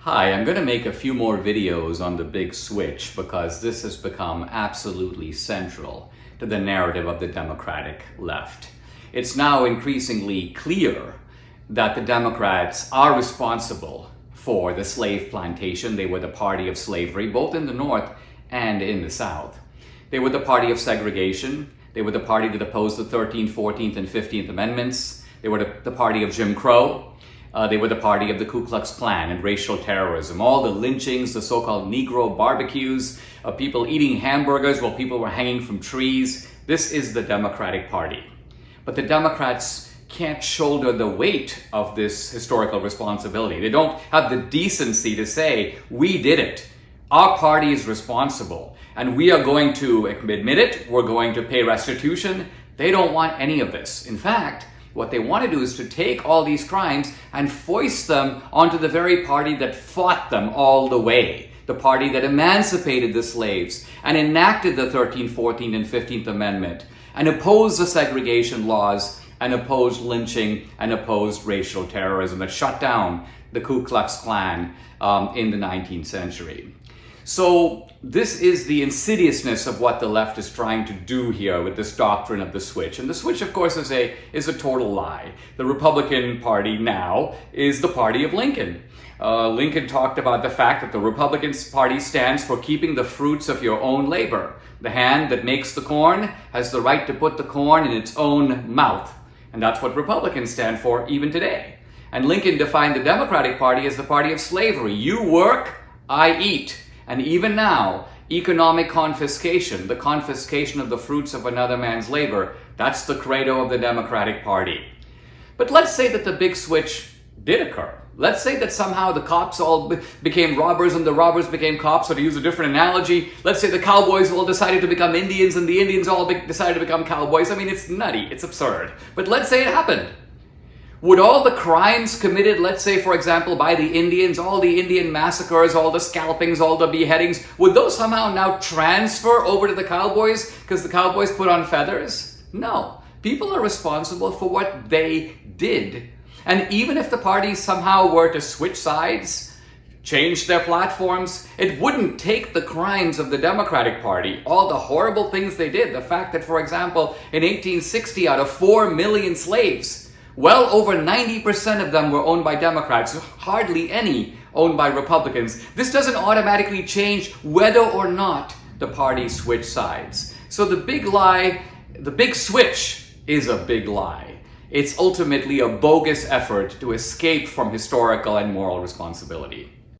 Hi, I'm going to make a few more videos on the big switch because this has become absolutely central to the narrative of the Democratic left. It's now increasingly clear that the Democrats are responsible for the slave plantation. They were the party of slavery, both in the North and in the South. They were the party of segregation. They were the party that opposed the 13th, 14th, and 15th Amendments. They were the party of Jim Crow. They were the party of the Ku Klux Klan and racial terrorism. All the lynchings, the so-called Negro barbecues, of people eating hamburgers while people were hanging from trees. This is the Democratic Party. But the Democrats can't shoulder the weight of this historical responsibility. They don't have the decency to say, we did it. Our party is responsible, and we are going to admit it. We're going to pay restitution. They don't want any of this. In fact, what they want to do is to take all these crimes and foist them onto the very party that fought them all the way. The party that emancipated the slaves and enacted the 13th, 14th, and 15th Amendment and opposed the segregation laws and opposed lynching and opposed racial terrorism that shut down the Ku Klux Klan in the 19th century. So this is the insidiousness of what the left is trying to do here with this doctrine of the switch. And the switch, of course, is a total lie. The Republican Party now is the party of Lincoln. Lincoln talked about the fact that the Republican Party stands for keeping the fruits of your own labor. The hand that makes the corn has the right to put the corn in its own mouth. And that's what Republicans stand for even today. And Lincoln defined the Democratic Party as the party of slavery. You work, I eat. And even now, economic confiscation, the confiscation of the fruits of another man's labor, that's the credo of the Democratic Party. But let's say that the big switch did occur. Let's say that somehow the cops all became robbers and the robbers became cops, or to use a different analogy, let's say the Cowboys all decided to become Indians and the Indians all decided to become Cowboys. I mean, it's nutty, it's absurd. But let's say it happened. Would all the crimes committed, let's say, for example, by the Indians, all the Indian massacres, all the scalpings, all the beheadings, would those somehow now transfer over to the Cowboys because the Cowboys put on feathers? No. People are responsible for what they did. And even if the parties somehow were to switch sides, change their platforms, it wouldn't take the crimes of the Democratic Party, all the horrible things they did, the fact that, for example, in 1860, out of 4 million slaves, well over 90% of them were owned by Democrats, hardly any owned by Republicans. This doesn't automatically change whether or not the parties switch sides. So the big lie, the big switch is a big lie. It's ultimately a bogus effort to escape from historical and moral responsibility.